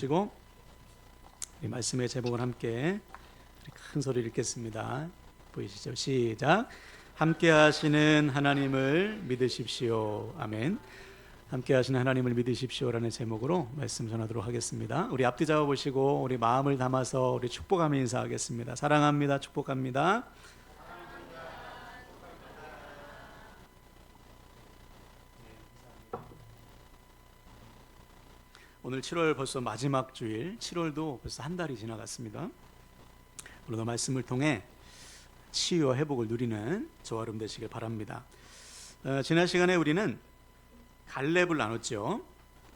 그리고 이 말씀의 제목을 함께 큰 소리를 읽겠습니다. 보이시죠? 시작. 함께 하시는 하나님을 믿으십시오. 아멘. 함께 하시는 하나님을 믿으십시오라는 제목으로 말씀 전하도록 하겠습니다. 우리 앞뒤 잡아보시고 우리 마음을 담아서 우리 축복하며 인사하겠습니다. 사랑합니다. 축복합니다. 오늘 7월 벌써 마지막 주일, 7월도 벌써 한 달이 지나갔습니다. 오늘도 말씀을 통해 치유와 회복을 누리는 저와 여러분 되시길 바랍니다. 지난 시간에 우리는 갈렙을 나눴죠.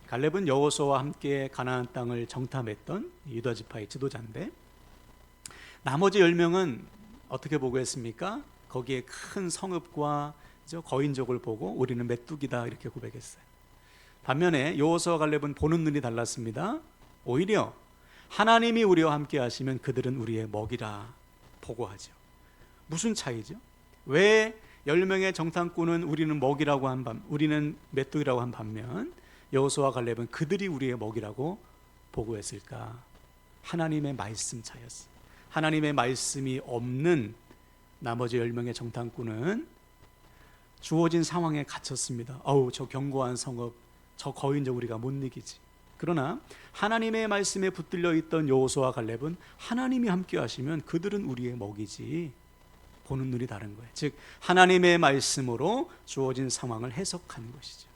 갈렙은 여호수아와 함께 가나안 땅을 정탐했던 유다 지파의 지도자인데, 나머지 10명은 어떻게 보고했습니까? 거기에 큰 성읍과 거인족을 보고 우리는 메뚜기다 이렇게 고백했어요. 반면에 여호수아와 갈렙은 보는 눈이 달랐습니다. 오히려 하나님이 우리와 함께 하시면 그들은 우리의 먹이라 보고하죠. 무슨 차이죠? 왜 10명의 정탐꾼은 우리는 먹이라고 우리는 메뚜기라고 한 반면 여호수아와 갈렙은 그들이 우리의 먹이라고 보고했을까? 하나님의 말씀 차였어요. 하나님의 말씀이 없는 나머지 10명의 정탐꾼은 주어진 상황에 갇혔습니다. 저 견고한 성읍, 저 거인족 우리가 못 이기지. 그러나 하나님의 말씀에 붙들려 있던 여호수아와 갈렙은 하나님이 함께 하시면 그들은 우리의 먹이지. 보는 눈이 다른 거예요. 즉 하나님의 말씀으로 주어진 상황을 해석하는 것이죠.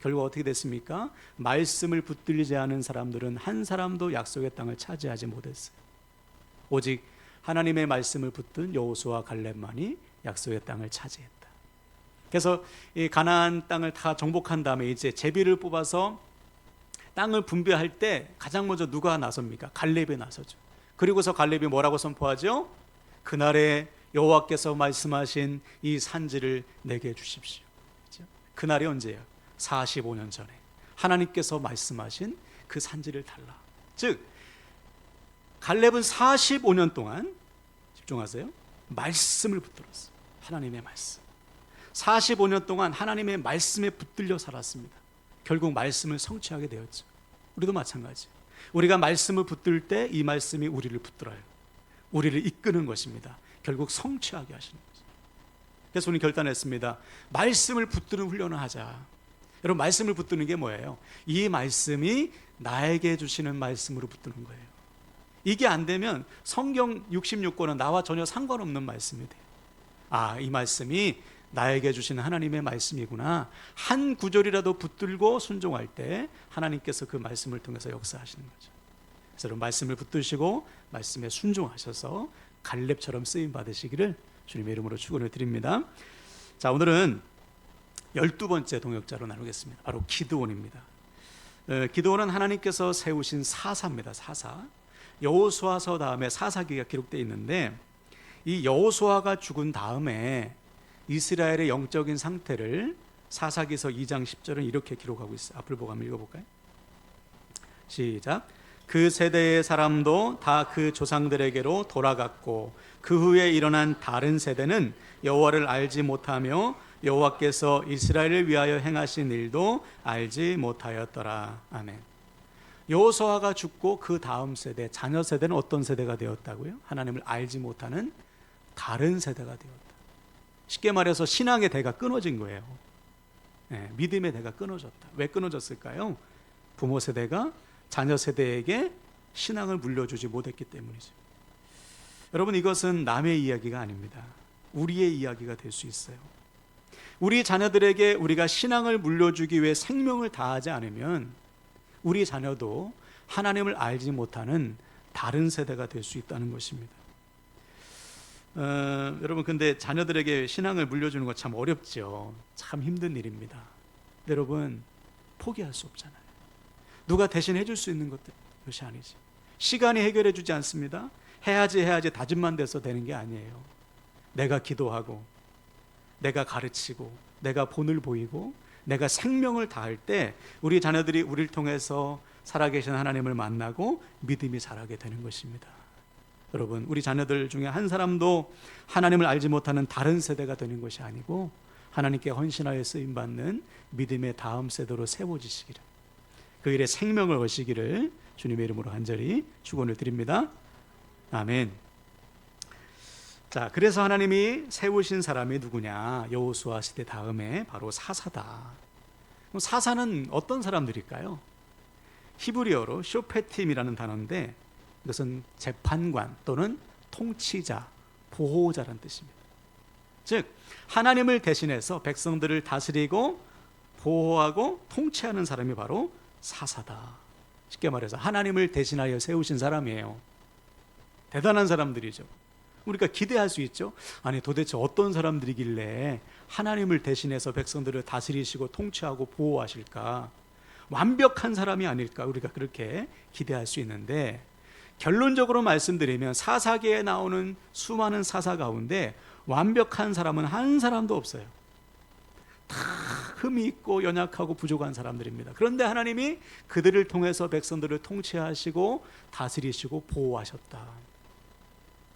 결국 어떻게 됐습니까? 말씀을 붙들리지 않은 사람들은 한 사람도 약속의 땅을 차지하지 못했어요. 오직 하나님의 말씀을 붙든 여호수아와 갈렙만이 약속의 땅을 차지했다. 그래서 이 가나안 땅을 다 정복한 다음에 이제 제비를 뽑아서 땅을 분배할 때 가장 먼저 누가 나섭니까? 갈렙이 나서죠. 그리고서 갈렙이 뭐라고 선포하죠? 그날에 여호와께서 말씀하신 이 산지를 내게 주십시오. 그렇죠? 그날이 언제예요? 45년 전에 하나님께서 말씀하신 그 산지를 달라. 즉 갈렙은 45년 동안, 집중하세요, 말씀을 붙들었어요. 하나님의 말씀. 45년 동안 하나님의 말씀에 붙들려 살았습니다. 결국 말씀을 성취하게 되었죠. 우리도 마찬가지. 우리가 말씀을 붙들 때 이 말씀이 우리를 붙들어요. 우리를 이끄는 것입니다. 결국 성취하게 하시는 거죠. 그래서 우리는 결단했습니다. 말씀을 붙드는 훈련을 하자. 여러분, 말씀을 붙드는 게 뭐예요? 이 말씀이 나에게 주시는 말씀으로 붙드는 거예요. 이게 안 되면 성경 66권은 나와 전혀 상관없는 말씀이 돼요. 이 말씀이 나에게 주시는 하나님의 말씀이구나. 한 구절이라도 붙들고 순종할 때 하나님께서 그 말씀을 통해서 역사하시는 거죠. 그래서 여러분, 말씀을 붙드시고 말씀에 순종하셔서 갈렙처럼 쓰임 받으시기를 주님의 이름으로 축원을 드립니다. 자, 오늘은 12번째 동역자로 나누겠습니다. 바로 기드온입니다. 기드온은 하나님께서 세우신 사사입니다. 사사. 여호수아서 다음에 사사기가 기록되어 있는데, 이 여호수아가 죽은 다음에 이스라엘의 영적인 상태를 사사기서 2장 10절은 이렇게 기록하고 있어요. 앞을 보고 한번 읽어볼까요? 시작. 그 세대의 사람도 다 그 조상들에게로 돌아갔고 그 후에 일어난 다른 세대는 여호와를 알지 못하며 여호와께서 이스라엘을 위하여 행하신 일도 알지 못하였더라. 아멘. 여호수아가 죽고 그 다음 세대, 자녀 세대는 어떤 세대가 되었다고요? 하나님을 알지 못하는 다른 세대가 되었다. 쉽게 말해서 신앙의 대가 끊어진 거예요. 믿음의 대가 끊어졌다. 왜 끊어졌을까요? 부모 세대가 자녀 세대에게 신앙을 물려주지 못했기 때문이죠. 여러분, 이것은 남의 이야기가 아닙니다. 우리의 이야기가 될 수 있어요. 우리 자녀들에게 우리가 신앙을 물려주기 위해 생명을 다하지 않으면 우리 자녀도 하나님을 알지 못하는 다른 세대가 될 수 있다는 것입니다. 여러분, 근데 자녀들에게 신앙을 물려주는 거 참 어렵죠. 참 힘든 일입니다. 여러분, 포기할 수 없잖아요. 누가 대신 해줄 수 있는 것이 아니지. 시간이 해결해 주지 않습니다. 해야지 다짐만 돼서 되는 게 아니에요. 내가 기도하고 내가 가르치고 내가 본을 보이고 내가 생명을 다할 때 우리 자녀들이 우리를 통해서 살아계신 하나님을 만나고 믿음이 자라게 되는 것입니다. 여러분, 우리 자녀들 중에 한 사람도 하나님을 알지 못하는 다른 세대가 되는 것이 아니고 하나님께 헌신하여 쓰임받는 믿음의 다음 세대로 세워지시기를, 그 일에 생명을 얻으시기를 주님의 이름으로 간절히 축원을 드립니다. 아멘. 자, 그래서 하나님이 세우신 사람이 누구냐? 여호수아 시대 다음에 바로 사사다. 그럼 사사는 어떤 사람들일까요? 히브리어로 쇼페팀이라는 단어인데 이것은 재판관 또는 통치자, 보호자라는 뜻입니다. 즉 하나님을 대신해서 백성들을 다스리고 보호하고 통치하는 사람이 바로 사사다. 쉽게 말해서 하나님을 대신하여 세우신 사람이에요. 대단한 사람들이죠. 우리가 기대할 수 있죠. 아니 도대체 어떤 사람들이길래 하나님을 대신해서 백성들을 다스리시고 통치하고 보호하실까? 완벽한 사람이 아닐까? 우리가 그렇게 기대할 수 있는데, 결론적으로 말씀드리면 사사기에 나오는 수많은 사사 가운데 완벽한 사람은 한 사람도 없어요. 다 흠이 있고 연약하고 부족한 사람들입니다. 그런데 하나님이 그들을 통해서 백성들을 통치하시고 다스리시고 보호하셨다.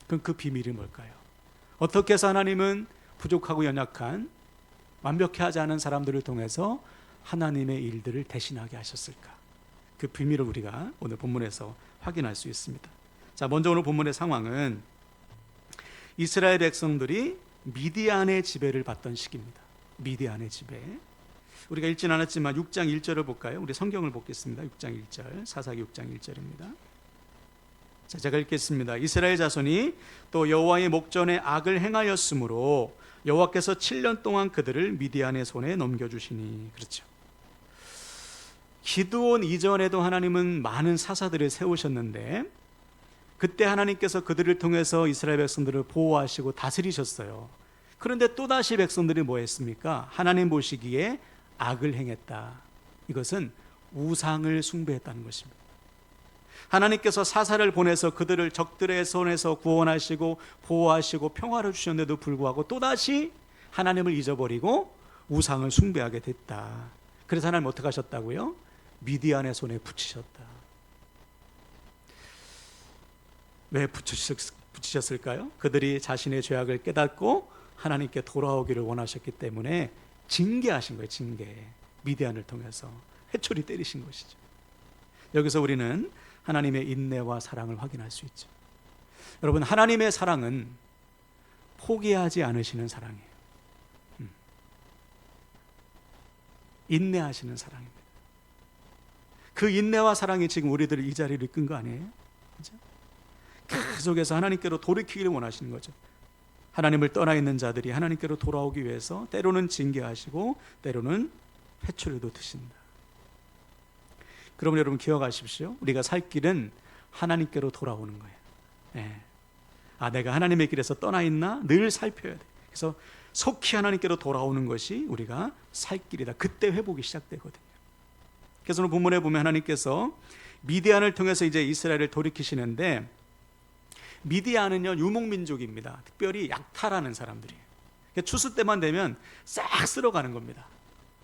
그럼 그 비밀이 뭘까요? 어떻게 해서 하나님은 부족하고 연약한 완벽하지 않은 사람들을 통해서 하나님의 일들을 대신하게 하셨을까? 그 비밀을 우리가 오늘 본문에서 확인할 수 있습니다. 자, 먼저 오늘 본문의 상황은 이스라엘 백성들이 미디안의 지배를 받던 시기입니다. 미디안의 지배. 우리가 읽진 않았지만 6장 1절을 볼까요? 우리 성경을 보겠습니다. 6장 1절, 사사기 6장 1절입니다. 자, 제가 읽겠습니다. 이스라엘 자손이 또 여호와의 목전에 악을 행하였으므로 여호와께서 7년 동안 그들을 미디안의 손에 넘겨주시니. 그렇죠. 기드온 이전에도 하나님은 많은 사사들을 세우셨는데 그때 하나님께서 그들을 통해서 이스라엘 백성들을 보호하시고 다스리셨어요. 그런데 또다시 백성들이 뭐 했습니까? 하나님 보시기에 악을 행했다. 이것은 우상을 숭배했다는 것입니다. 하나님께서 사사를 보내서 그들을 적들의 손에서 구원하시고 보호하시고 평화를 주셨는데도 불구하고 또다시 하나님을 잊어버리고 우상을 숭배하게 됐다. 그래서 하나님 어떻게 하셨다고요? 미디안의 손에 붙이셨다. 왜 붙이셨을까요? 그들이 자신의 죄악을 깨닫고 하나님께 돌아오기를 원하셨기 때문에 징계하신 거예요. 징계. 미디안을 통해서 회초리 때리신 것이죠. 여기서 우리는 하나님의 인내와 사랑을 확인할 수 있죠. 여러분, 하나님의 사랑은 포기하지 않으시는 사랑이에요. 인내하시는 사랑입니다. 그 인내와 사랑이 지금 우리들을 이 자리를 이끈 거 아니에요? 그렇죠? 그 속에서 하나님께로 돌이키기를 원하시는 거죠. 하나님을 떠나 있는 자들이 하나님께로 돌아오기 위해서 때로는 징계하시고 때로는 회초리도 드신다. 그러면 여러분 기억하십시오. 우리가 살 길은 하나님께로 돌아오는 거예요. 네. 내가 하나님의 길에서 떠나 있나? 늘 살펴야 돼. 그래서 속히 하나님께로 돌아오는 것이 우리가 살 길이다. 그때 회복이 시작되거든요. 그래서 오늘 본문에 보면 하나님께서 미디안을 통해서 이제 이스라엘을 돌이키시는데, 미디안은요 유목민족입니다. 특별히 약탈하는 사람들이에요. 추수 때만 되면 싹 쓸어가는 겁니다.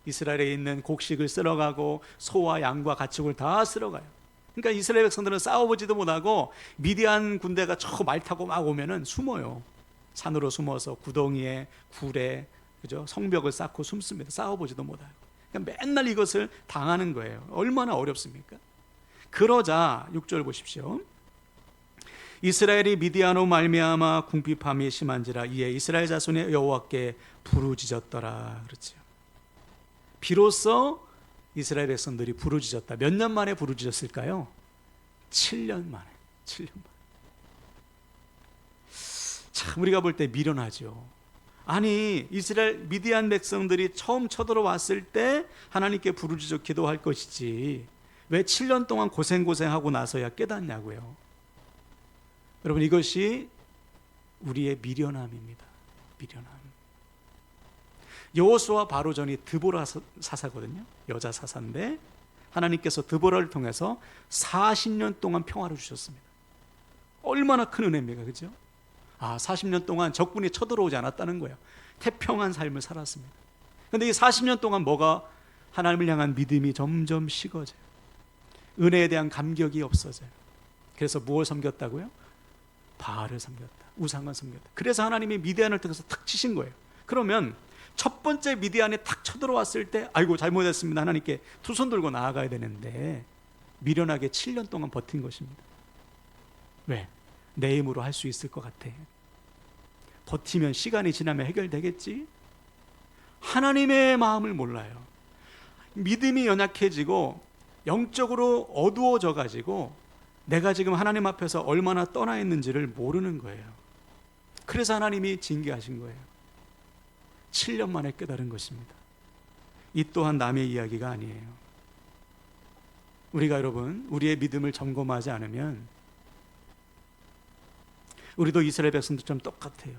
이스라엘에 있는 곡식을 쓸어가고 소와 양과 가축을 다 쓸어가요. 그러니까 이스라엘 백성들은 싸워보지도 못하고 미디안 군대가 저 말 타고 막 오면은 숨어요. 산으로 숨어서 구덩이에 굴에, 그죠? 성벽을 쌓고 숨습니다. 싸워보지도 못하고. 그러니까 맨날 이것을 당하는 거예요. 얼마나 어렵습니까? 그러자 6절 보십시오. 이스라엘이 미디안으로 말미암아 궁핍함이 심한지라 이에 이스라엘 자손의 여호와께 부르짖었더라. 그렇죠. 비로소 이스라엘 백성들이 부르짖었다. 몇 년 만에 부르짖었을까요? 7년 만에. 7년 만에. 참 우리가 볼 때 미련하죠. 아니 이스라엘 미디안 백성들이 처음 쳐들어왔을 때 하나님께 부르짖어 기도할 것이지 왜 7년 동안 고생하고 나서야 깨닫냐고요. 여러분, 이것이 우리의 미련함입니다. 미련함. 여호수아 바로 전이 드보라 사사거든요. 여자 사사인데 하나님께서 드보라를 통해서 40년 동안 평화를 주셨습니다. 얼마나 큰 은혜입니까? 그죠? 40년 동안 적군이 쳐들어오지 않았다는 거예요. 태평한 삶을 살았습니다. 그런데 이 40년 동안 뭐가 하나님을 향한 믿음이 점점 식어져요. 은혜에 대한 감격이 없어져요. 그래서 무엇을 섬겼다고요? 바알을 섬겼다. 우상을 섬겼다. 그래서 하나님이 미디안을 통해서 탁 치신 거예요. 그러면 첫 번째 미디안에 탁 쳐들어왔을 때 아이고 잘못했습니다. 하나님께 두 손 들고 나아가야 되는데 미련하게 7년 동안 버틴 것입니다. 왜? 내 힘으로 할 수 있을 것 같아. 버티면 시간이 지나면 해결되겠지? 하나님의 마음을 몰라요. 믿음이 연약해지고 영적으로 어두워져 가지고 내가 지금 하나님 앞에서 얼마나 떠나 있는지를 모르는 거예요. 그래서 하나님이 징계하신 거예요. 7년 만에 깨달은 것입니다. 이 또한 남의 이야기가 아니에요. 우리가 여러분, 우리의 믿음을 점검하지 않으면 우리도 이스라엘 백성들처럼 똑같아요.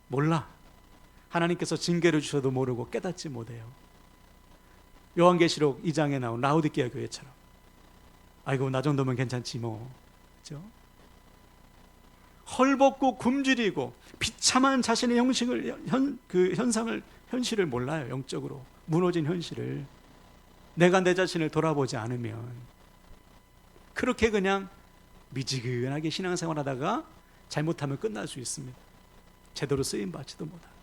몰라. 하나님께서 징계를 주셔도 모르고 깨닫지 못해요. 요한계시록 2장에 나온 라오디게아 교회처럼. 아이고, 나 정도면 괜찮지 뭐. 그렇죠? 헐벗고 굶주리고 비참한 자신의 현실을 몰라요. 영적으로 무너진 현실을. 내가 내 자신을 돌아보지 않으면 그렇게 그냥 미지근하게 신앙생활하다가 잘못하면 끝날 수 있습니다. 제대로 쓰임받지도 못하고.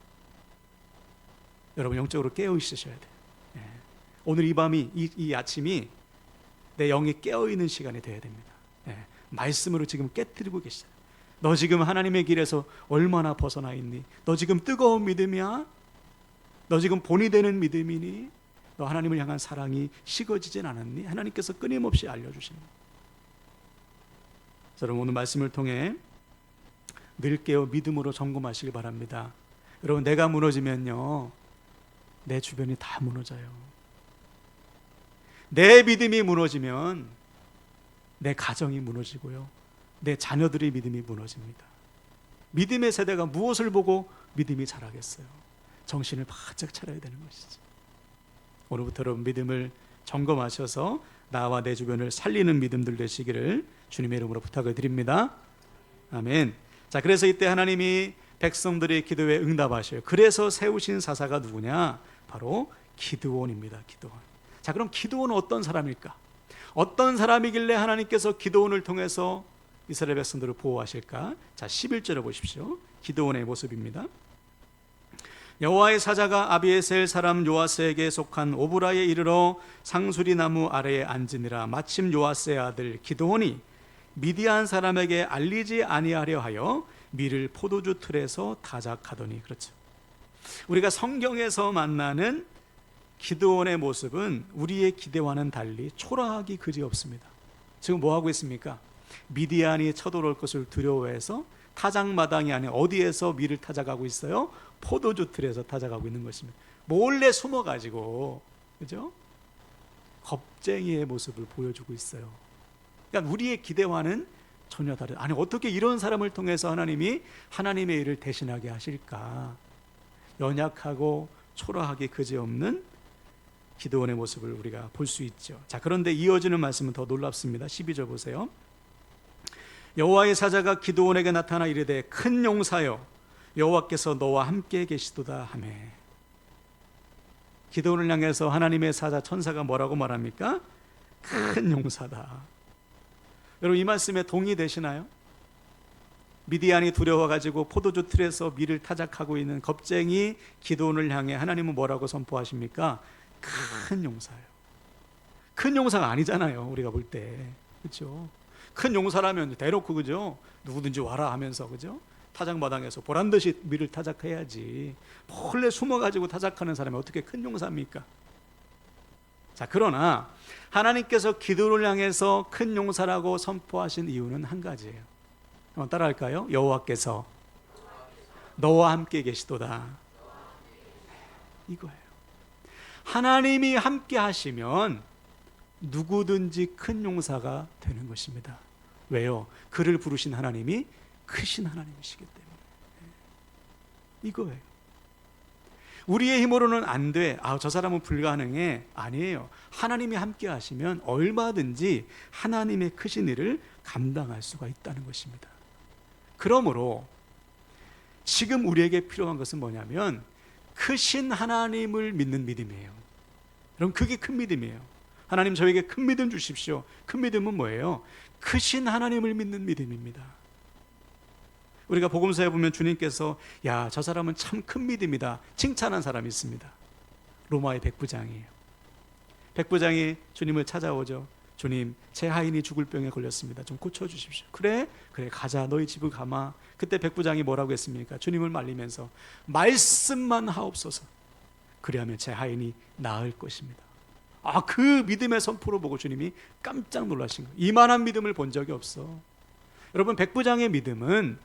여러분, 영적으로 깨어 있으셔야 돼요. 오늘 이 밤이, 이 아침이 내 영이 깨어있는 시간이 되어야 됩니다. 말씀으로 지금 깨뜨리고 계시죠. 너 지금 하나님의 길에서 얼마나 벗어나 있니? 너 지금 뜨거운 믿음이야? 너 지금 본이 되는 믿음이니? 너 하나님을 향한 사랑이 식어지진 않았니? 하나님께서 끊임없이 알려주십니다. 여러분, 오늘 말씀을 통해 늘 깨어 믿음으로 점검하시길 바랍니다. 여러분, 내가 무너지면요, 내 주변이 다 무너져요. 내 믿음이 무너지면 내 가정이 무너지고요, 내 자녀들의 믿음이 무너집니다. 믿음의 세대가 무엇을 보고 믿음이 자라겠어요? 정신을 바짝 차려야 되는 것이죠. 오늘부터 여러분, 믿음을 점검하셔서 나와 내 주변을 살리는 믿음들 되시기를 주님의 이름으로 부탁을 드립니다. 아멘. 자, 그래서 이때 하나님이 백성들의 기도에 응답하셔요. 그래서 세우신 사사가 누구냐? 바로 기드온입니다. 기드온. 자, 그럼 기드온은 어떤 사람일까? 어떤 사람이길래 하나님께서 기드온을 통해서 이스라엘 백성들을 보호하실까? 자, 11절을 보십시오. 기드온의 모습입니다. 여호와의 사자가 아비에셀 사람 요아스에게 속한 오브라에 이르러 상수리 나무 아래에 앉으니라. 마침 요아스의 아들 기드온이 미디안 사람에게 알리지 아니하려 하여 밀을 포도주 틀에서 타작하더니. 그렇죠. 우리가 성경에서 만나는 기드온의 모습은 우리의 기대와는 달리 초라하기 그지없습니다. 지금 뭐 하고 있습니까? 미디안이 쳐들어올 것을 두려워해서 타작마당이 아닌 어디에서 밀을 타작하고 있어요? 포도주 틀에서 타작하고 있는 것입니다. 몰래 숨어가지고, 그죠? 겁쟁이의 모습을 보여주고 있어요. 그러니까 우리의 기대와는 전혀 다른. 아니, 어떻게 이런 사람을 통해서 하나님이 하나님의 일을 대신하게 하실까? 연약하고 초라하기 그지없는 기드온의 모습을 우리가 볼 수 있죠. 자, 그런데 이어지는 말씀은 더 놀랍습니다. 12절 보세요. 여호와의 사자가 기드온에게 나타나 이르되 큰 용사여, 여호와께서 너와 함께 계시도다 하매. 기드온을 향해서 하나님의 사자 천사가 뭐라고 말합니까? 큰 용사다. 여러분, 이 말씀에 동의되시나요? 미디안이 두려워가지고 포도주 틀에서 밀을 타작하고 있는 겁쟁이 기드온을 향해 하나님은 뭐라고 선포하십니까? 큰 용사예요. 큰 용사가 아니잖아요, 우리가 볼 때. 그렇죠? 큰 용사라면 대놓고, 그죠? 누구든지 와라 하면서, 그죠? 타작마당에서 보란듯이 밀을 타작해야지. 몰래 숨어가지고 타작하는 사람이 어떻게 큰 용사입니까? 자, 그러나 하나님께서 기드온을 향해서 큰 용사라고 선포하신 이유는 한 가지예요. 한번 따라할까요? 여호와께서 너와 함께 계시도다. 이거예요. 하나님이 함께 하시면 누구든지 큰 용사가 되는 것입니다. 왜요? 그를 부르신 하나님이 크신 하나님이시기 때문에. 이거예요. 우리의 힘으로는 안 돼. 저 사람은 불가능해. 아니에요. 하나님이 함께 하시면 얼마든지 하나님의 크신 일을 감당할 수가 있다는 것입니다. 그러므로 지금 우리에게 필요한 것은 뭐냐면 크신 하나님을 믿는 믿음이에요. 여러분, 그게 큰 믿음이에요. 하나님, 저에게 큰 믿음 주십시오. 큰 믿음은 뭐예요? 크신 하나님을 믿는 믿음입니다. 우리가 복음서에 보면 주님께서 야, 저 사람은 참 큰 믿음이다 칭찬한 사람이 있습니다. 로마의 백부장이에요. 백부장이 주님을 찾아오죠. 주님, 제 하인이 죽을 병에 걸렸습니다. 좀 고쳐주십시오. 그래 가자. 너희 집을 가마. 그때 백부장이 뭐라고 했습니까? 주님을 말리면서 말씀만 하옵소서. 그리하면 제 하인이 나을 것입니다. 그 믿음의 선포를 보고 주님이 깜짝 놀라신 거예요. 이만한 믿음을 본 적이 없어. 여러분, 백부장의 믿음은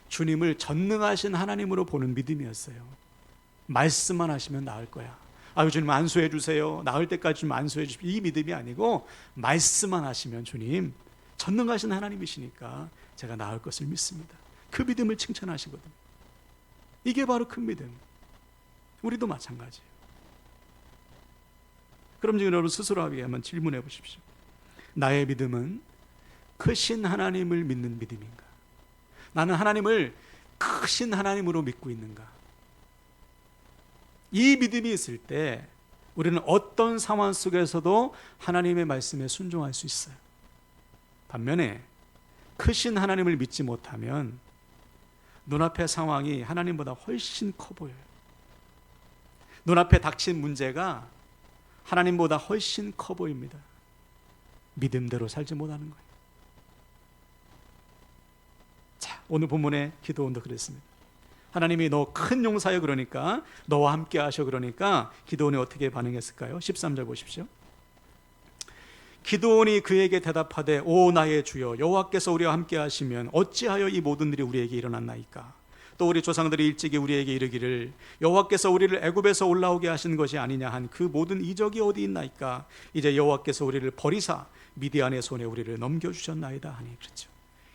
주님을 전능하신 하나님으로 보는 믿음이었어요. 말씀만 하시면 나을 거야. 주님 안수해 주세요. 나을 때까지 좀 안수해 주십시오. 이 믿음이 아니고 말씀만 하시면 주님 전능하신 하나님이시니까 제가 나을 것을 믿습니다. 그 믿음을 칭찬하시거든요. 이게 바로 큰 믿음. 우리도 마찬가지예요. 그럼 지금 여러분 스스로에게 한번 질문해 보십시오. 나의 믿음은 크신 하나님을 믿는 믿음인가? 나는 하나님을 크신 하나님으로 믿고 있는가? 이 믿음이 있을 때 우리는 어떤 상황 속에서도 하나님의 말씀에 순종할 수 있어요. 반면에 크신 하나님을 믿지 못하면 눈앞의 상황이 하나님보다 훨씬 커 보여요. 눈앞에 닥친 문제가 하나님보다 훨씬 커 보입니다. 믿음대로 살지 못하는 거예요. 자, 오늘 본문의 기도원도 그랬습니다. 하나님이 너 큰 용사여 그러니까 너와 함께 하셔 그러니까 기도원이 어떻게 반응했을까요? 13절 보십시오. 기도원이 그에게 대답하되 오 나의 주여 여호와께서 우리와 함께 하시면 어찌하여 이 모든 일이 우리에게 일어났나이까? 또 우리 조상들이 일찍이 우리에게 이르기를 여호와께서 우리를 애굽에서 올라오게 하신 것이 아니냐 한 그 모든 이적이 어디 있나이까? 이제 여호와께서 우리를 버리사 미디안의 손에 우리를 넘겨주셨나이다 하니. 그렇죠.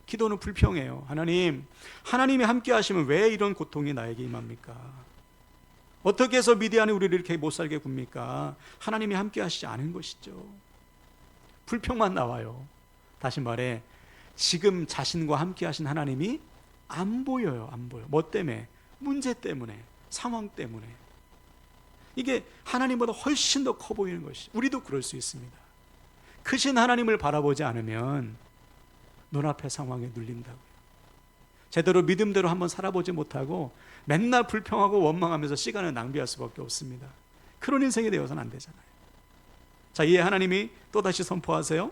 기도는 불평해요. 하나님이 함께 하시면 왜 이런 고통이 나에게 임합니까? 어떻게 해서 미디안이 우리를 이렇게 못 살게 굽니까? 하나님이 함께 하시지 않은 것이죠. 불평만 나와요. 다시 말해 지금 자신과 함께 하신 하나님이 안 보여요. 안 보여. 뭐 때문에? 문제 때문에, 상황 때문에. 이게 하나님보다 훨씬 더 커 보이는 것이. 우리도 그럴 수 있습니다. 크신 하나님을 바라보지 않으면 눈앞의 상황에 눌린다고요. 제대로 믿음대로 한번 살아보지 못하고 맨날 불평하고 원망하면서 시간을 낭비할 수밖에 없습니다. 그런 인생이 되어서는 안 되잖아요. 자, 이에 하나님이 또다시 선포하세요.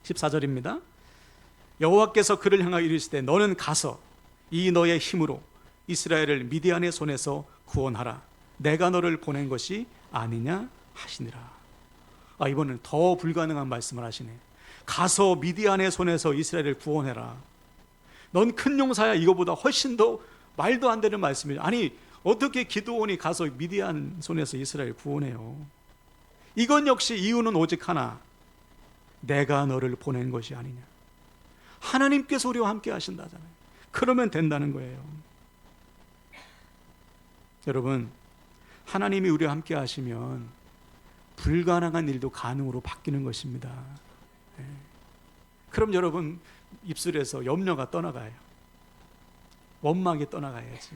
14절입니다. 여호와께서 그를 향하여 이르시되 너는 가서 이 너의 힘으로 이스라엘을 미디안의 손에서 구원하라. 내가 너를 보낸 것이 아니냐 하시니라. 이번엔 더 불가능한 말씀을 하시네. 가서 미디안의 손에서 이스라엘을 구원해라. 넌 큰 용사야. 이거보다 훨씬 더 말도 안 되는 말씀이에요. 아니 어떻게 기드온이 가서 미디안 손에서 이스라엘 구원해요? 이건 역시 이유는 오직 하나. 내가 너를 보낸 것이 아니냐. 하나님께서 우리와 함께 하신다잖아요. 그러면 된다는 거예요. 여러분, 하나님이 우리와 함께 하시면 불가능한 일도 가능으로 바뀌는 것입니다. 그럼 여러분 입술에서 염려가 떠나가요. 원망이 떠나가야지.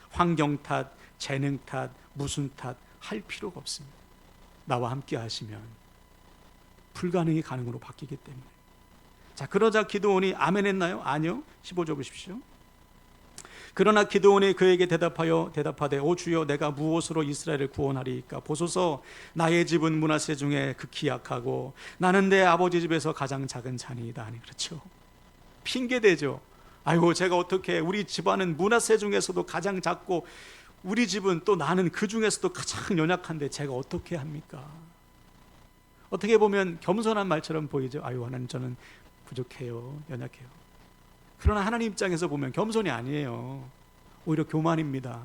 환경 탓, 재능 탓, 무슨 탓 할 필요가 없습니다. 나와 함께 하시면 불가능이 가능으로 바뀌기 때문에. 자, 그러자 기드온이 아멘 했나요? 아니요. 15절 보십시오. 그러나 기드온이 그에게 대답하되 오 주여 내가 무엇으로 이스라엘을 구원하리이까? 보소서 나의 집은 므낫세 중에 극히 약하고 나는 내 아버지 집에서 가장 작은 자니이다 하니. 그렇죠. 핑계대죠. 아이고 제가 어떻게, 우리 집안은 므낫세 중에서도 가장 작고 우리 집은 또 나는 그 중에서도 가장 연약한데 제가 어떻게 합니까? 어떻게 보면 겸손한 말처럼 보이죠. 아유 하나님 저는 부족해요, 연약해요. 그러나 하나님 입장에서 보면 겸손이 아니에요. 오히려 교만입니다.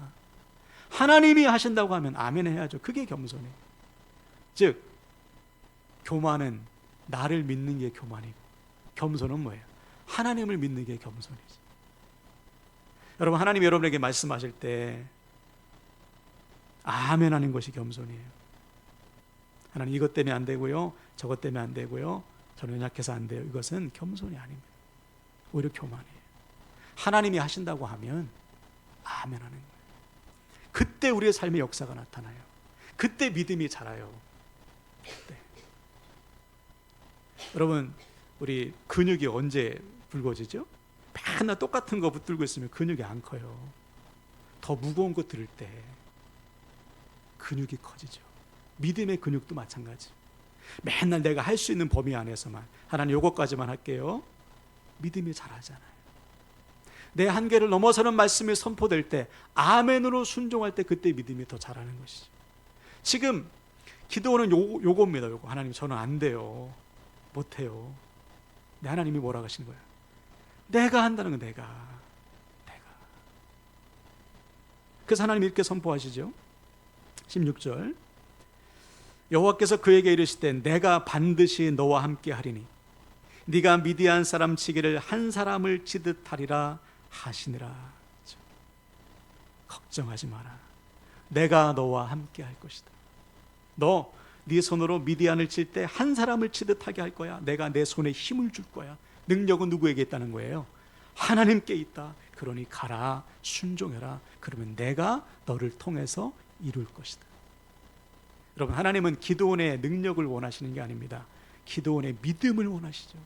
하나님이 하신다고 하면 아멘 해야죠. 그게 겸손이에요. 즉 교만은 나를 믿는 게 교만이고, 겸손은 뭐예요? 하나님을 믿는 게 겸손이지. 여러분, 하나님이 여러분에게 말씀하실 때 아멘 하는 것이 겸손이에요. 하나님 이것 때문에 안 되고요, 저것 때문에 안 되고요, 저는 연약해서 안 돼요. 이것은 겸손이 아닙니다. 오히려 교만이에요. 하나님이 하신다고 하면 아멘 하는 거예요. 그때 우리의 삶의 역사가 나타나요. 그때 믿음이 자라요. 그때. 여러분, 우리 근육이 언제 붉어지죠? 맨날 똑같은 거 붙들고 있으면 근육이 안 커요. 더 무거운 거 들을 때 근육이 커지죠. 믿음의 근육도 마찬가지. 맨날 내가 할 수 있는 범위 안에서만, 하나님 요것까지만 할게요, 믿음이 자라잖아요. 내 한계를 넘어서는 말씀이 선포될 때, 아멘으로 순종할 때, 그때 믿음이 더 자라는 것이죠. 지금 기도는 요겁니다. 요거. 하나님, 저는 안 돼요, 못해요. 근데 하나님이 뭐라고 하시는 거예요? 내가 한다는 건 내가. 그래서 하나님이 이렇게 선포하시죠. 16절, 여호와께서 그에게 이르시되 내가 반드시 너와 함께 하리니 네가 미디안 사람 치기를 한 사람을 치듯 하리라 하시니라. 걱정하지 마라. 내가 너와 함께 할 것이다. 너 네 손으로 미디안을 칠 때 한 사람을 치듯 하게 할 거야. 내가 내 손에 힘을 줄 거야. 능력은 누구에게 있다는 거예요? 하나님께 있다. 그러니 가라, 순종해라. 그러면 내가 너를 통해서 이룰 것이다. 여러분, 하나님은 기드온의 능력을 원하시는 게 아닙니다. 기드온의 믿음을 원하시죠.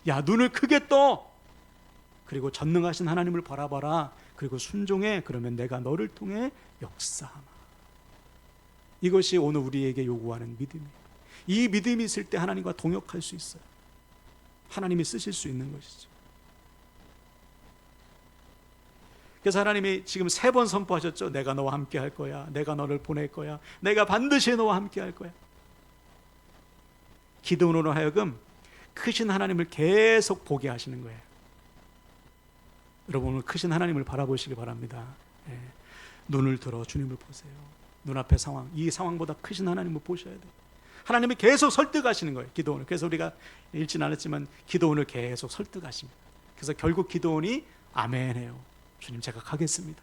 야, 눈을 크게 떠! 그리고 전능하신 하나님을 바라봐라. 그리고 순종해. 그러면 내가 너를 통해 역사하마. 이것이 오늘 우리에게 요구하는 믿음이에요. 이 믿음이 있을 때 하나님과 동역할 수 있어요. 하나님이 쓰실 수 있는 것이죠. 그래서 하나님이 지금 3번 선포하셨죠. 내가 너와 함께 할 거야. 내가 너를 보낼 거야. 내가 반드시 너와 함께 할 거야. 기드온으로 하여금 크신 하나님을 계속 보게 하시는 거예요. 여러분, 오늘 크신 하나님을 바라보시기 바랍니다. 예. 눈을 들어 주님을 보세요. 눈앞의 상황, 이 상황보다 크신 하나님을 보셔야 돼요. 하나님이 계속 설득하시는 거예요, 기드온을. 그래서 우리가 읽진 않았지만 기드온을 계속 설득하십니다. 그래서 결국 기드온이 아멘해요. 주님, 제가 가겠습니다.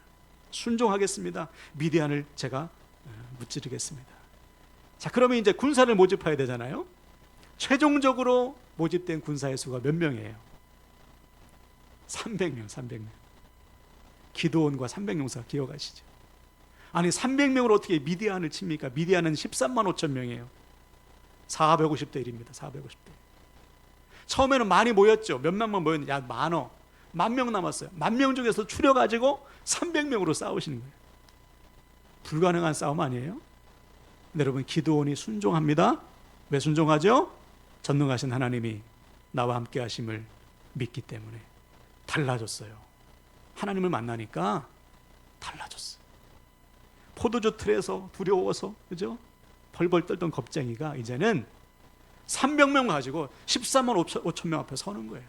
순종하겠습니다. 미디안을 제가 무찌르겠습니다. 자, 그러면 이제 군사를 모집해야 되잖아요. 최종적으로 모집된 군사의 수가 몇 명이에요? 300명. 기드온과 300용사 기억하시죠? 아니, 300명을 어떻게 미디안을 칩니까? 미디안은 13만 5천 명이에요. 450대 1입니다. 450대. 처음에는 많이 모였죠. 몇만만 모였는데, 야, 많어. 10,000명 남았어요. 10,000명 중에서 추려가지고 300명으로 싸우시는 거예요. 불가능한 싸움 아니에요? 근데 여러분, 기드온이 순종합니다. 왜 순종하죠? 전능하신 하나님이 나와 함께 하심을 믿기 때문에. 달라졌어요. 하나님을 만나니까 달라졌어요. 포도주 틀에서 두려워서, 그죠? 벌벌 떨던 겁쟁이가 이제는 300명 가지고 14만 5천 명 앞에 서는 거예요.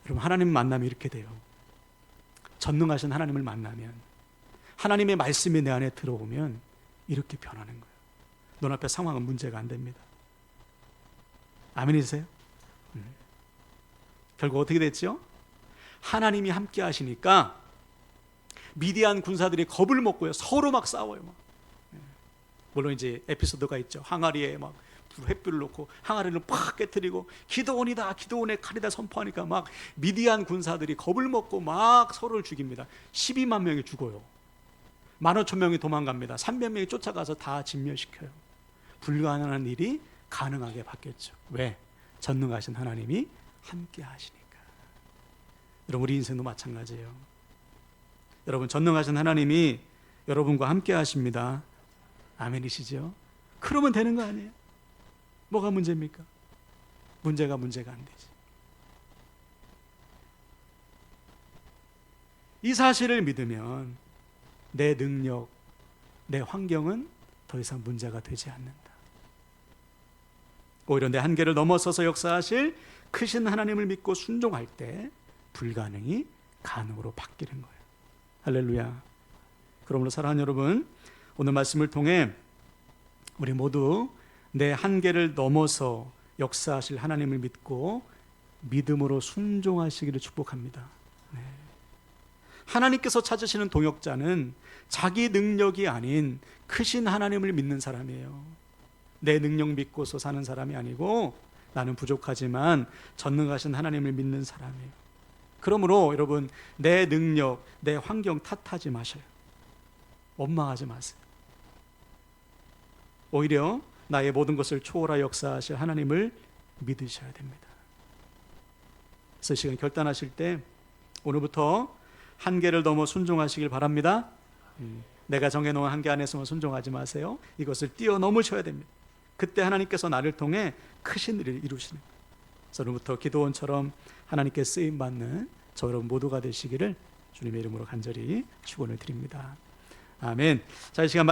여러분, 하나님 만남이 이렇게 돼요. 전능하신 하나님을 만나면, 하나님의 말씀이 내 안에 들어오면 이렇게 변하는 거예요. 눈앞의 상황은 문제가 안 됩니다. 아멘이세요? 결국 어떻게 됐죠? 하나님이 함께 하시니까 미디안 군사들이 겁을 먹고요, 서로 막 싸워요. 막. 물론 이제 에피소드가 있죠. 항아리에 막 횃불을 놓고 항아리를 팍 깨뜨리고 기드온이다, 기드온의 칼이다 선포하니까 막 미디안 군사들이 겁을 먹고 막 서로를 죽입니다. 12만 명이 죽어요. 15,000명이 도망갑니다. 300명이 쫓아가서 다 진멸시켜요. 불가능한 일이 가능하게 바뀌었죠. 왜? 전능하신 하나님이 함께 하시니까. 여러분, 우리 인생도 마찬가지예요. 여러분, 전능하신 하나님이 여러분과 함께 하십니다. 아멘이시죠? 그러면 되는 거 아니에요? 뭐가 문제입니까? 문제가 안 되지. 이 사실을 믿으면 내 능력, 내 환경은 더 이상 문제가 되지 않는다. 오히려 내 한계를 넘어서서 역사하실 크신 하나님을 믿고 순종할 때 불가능이 가능으로 바뀌는 거예요. 할렐루야. 그러므로 사랑하는 여러분, 오늘 말씀을 통해 우리 모두 내 한계를 넘어서 역사하실 하나님을 믿고 믿음으로 순종하시기를 축복합니다. 네. 하나님께서 찾으시는 동역자는 자기 능력이 아닌 크신 하나님을 믿는 사람이에요. 내 능력 믿고서 사는 사람이 아니고 나는 부족하지만 전능하신 하나님을 믿는 사람이에요. 그러므로 여러분, 내 능력, 내 환경 탓하지 마셔요. 원망하지 마세요. 오히려 나의 모든 것을 초월하 역사하실 하나님을 믿으셔야 됩니다. 그래서 시간 결단하실 때 오늘부터 한계를 넘어 순종하시길 바랍니다. 내가 정해놓은 한계 안에서만 순종하지 마세요. 이것을 뛰어넘으셔야 됩니다. 그때 하나님께서 나를 통해 크신 일을 이루시는 거예요. 오늘부터 기도원처럼 하나님께 쓰임받는 저 여러분 모두가 되시기를 주님의 이름으로 간절히 축원을 드립니다. 아멘. 자, 이 시간